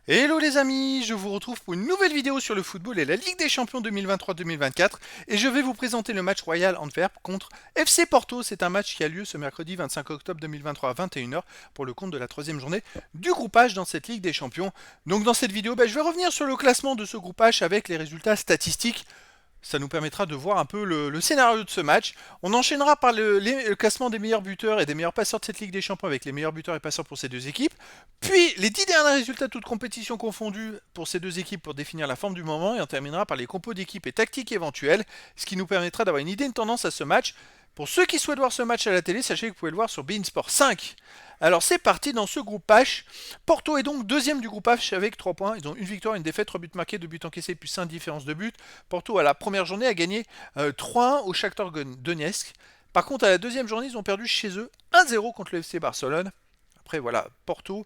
Hello les amis, je vous retrouve pour une nouvelle vidéo sur le football et la Ligue des Champions 2023-2024 et je vais vous présenter le match Royal Antwerp contre FC Porto. C'est un match qui a lieu ce mercredi 25 octobre 2023 à 21h pour le compte de la troisième journée du groupe H dans cette Ligue des Champions. Donc dans cette vidéo, je vais revenir sur le classement de ce groupe H avec les résultats statistiques. Ça nous permettra de voir un peu le scénario de ce match. On enchaînera par le classement des meilleurs buteurs et des meilleurs passeurs de cette Ligue des Champions avec les meilleurs buteurs et passeurs pour ces deux équipes. Puis les 10 derniers résultats toutes compétitions confondues pour ces deux équipes pour définir la forme du moment. Et on terminera par les compos d'équipes et tactiques éventuelles, ce qui nous permettra d'avoir une idée, une tendance à ce match. Pour ceux qui souhaitent voir ce match à la télé, sachez que vous pouvez le voir sur beIN Sport 5. Alors c'est parti dans ce groupe H. Porto est donc deuxième du groupe H avec 3 points. Ils ont une victoire, une défaite, 3 buts marqués, 2 buts encaissés, plus 5 différences de buts. Porto à la première journée a gagné 3-1 au Shakhtar Donetsk. Par contre à la deuxième journée ils ont perdu chez eux 1-0 contre le FC Barcelone. Après voilà, Porto,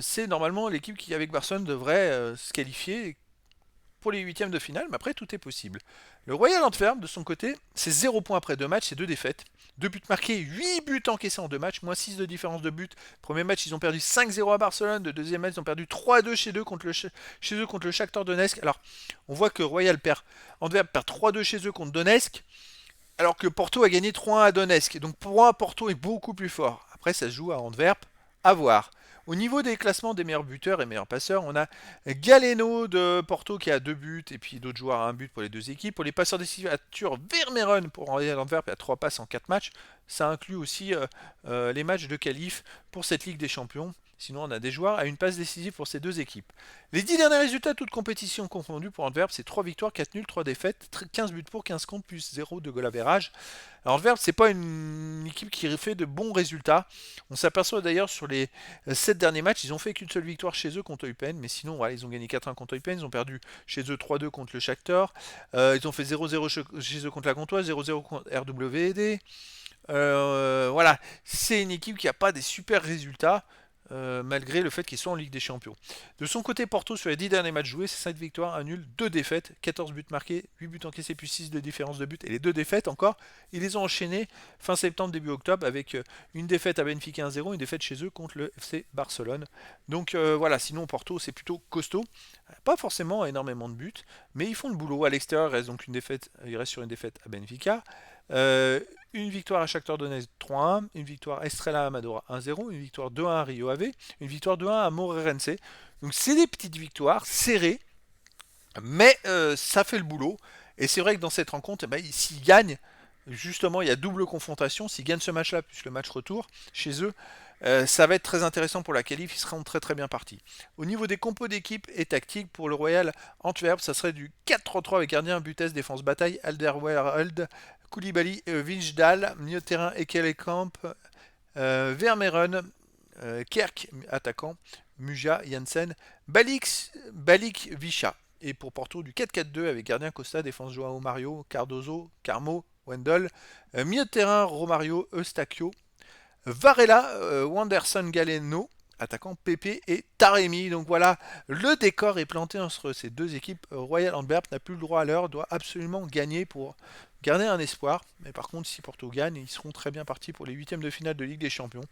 c'est normalement l'équipe qui avec Barcelone devrait se qualifier pour les huitièmes de finale, mais après tout est possible. Le Royal Antwerp, de son côté, c'est 0 points après 2 matchs et 2 défaites. 2 buts marqués, 8 buts encaissés en 2 matchs, moins 6 de différence de but. Premier match, ils ont perdu 5-0 à Barcelone. Le deuxième match, ils ont perdu 3-2 chez eux contre le Shakhtar Donetsk. Alors, on voit que Antwerp perd 3-2 chez eux contre Donetsk, alors que Porto a gagné 3-1 à Donetsk. Donc pour moi, Porto est beaucoup plus fort. Après, ça se joue à Antwerp, à voir. Au niveau des classements des meilleurs buteurs et meilleurs passeurs, on a Galeno de Porto qui a 2 buts et puis d'autres joueurs à 1 but pour les deux équipes. Pour les passeurs décisifs, Arthur Vermeeren pour Royal Antwerp a 3 passes en 4 matchs. Ça inclut aussi les matchs de qualif pour cette Ligue des Champions. Sinon, on a des joueurs à une passe décisive pour ces deux équipes. Les 10 derniers résultats, toutes compétitions confondues pour Antwerp, c'est 3 victoires, 4 nuls, 3 défaites, 15 buts pour, 15 contre, plus 0 de goal average. Alors Antwerp, c'est pas une équipe qui fait de bons résultats. On s'aperçoit d'ailleurs sur les 7 derniers matchs, ils ont fait qu'une seule victoire chez eux contre Eupen, mais sinon, voilà, ils ont gagné 4-1 contre Eupen, ils ont perdu chez eux 3-2 contre le Shakhtar, ils ont fait 0-0 chez eux contre la Gantoise, 0-0 contre RWD. Voilà, c'est une équipe qui n'a pas des super résultats. Malgré le fait qu'ils soient en Ligue des Champions. De son côté, Porto, sur les 10 derniers matchs joués, c'est 5 victoires, 1 nul, 2 défaites, 14 buts marqués, 8 buts encaissés, plus 6 de différence de but. Et les 2 défaites encore, ils les ont enchaînées fin septembre, début octobre, avec une défaite à Benfica 1-0, une défaite chez eux contre le FC Barcelone. Donc voilà, sinon Porto, c'est plutôt costaud. Pas forcément énormément de buts, mais ils font le boulot. À l'extérieur, il reste sur une défaite à Benfica. Une victoire à Shakhtar Donetsk 3-1, une victoire à Estrella Amadora 1-0, une victoire 2-1 à Rio Ave, une victoire 2-1 à Moreirense. Donc c'est des petites victoires serrées, mais ça fait le boulot. Et c'est vrai que dans cette rencontre, s'ils gagnent, justement, il y a double confrontation. S'ils gagnent ce match-là, plus le match retour chez eux, ça va être très intéressant pour la qualif. Ils seront très très bien partis. Au niveau des compos d'équipe et tactique, pour le Royal Antwerp, ça serait du 4-3-3 avec gardien, Butes, défense, bataille, Alderweireld, Koulibaly, Wijndal, milieu de terrain, Ekelekamp, Vermeeren, Kerk, attaquant, Muja, Janssen, Balik, Vicha. Et pour Porto, du 4-4-2 avec gardien Costa, défense Joao Mario, Cardozo, Carmo, Wendel, milieu de terrain Romario, Eustachio, Varela, Wanderson Galeno, attaquant Pepe et Taremi. Donc voilà, le décor est planté entre ces deux équipes. Royal Antwerp n'a plus le droit à l'heure, doit absolument gagner pour garder un espoir. Mais par contre, si Porto gagne, ils seront très bien partis pour les huitièmes de finale de Ligue des Champions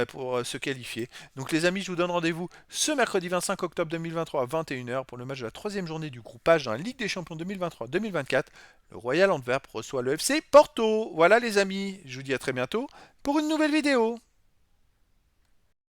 pour se qualifier. Donc les amis, je vous donne rendez-vous ce mercredi 25 octobre 2023 à 21h pour le match de la troisième journée du groupe H dans la Ligue des Champions 2023-2024. Le Royal Antwerp reçoit le FC Porto. Voilà les amis, je vous dis à très bientôt pour une nouvelle vidéo.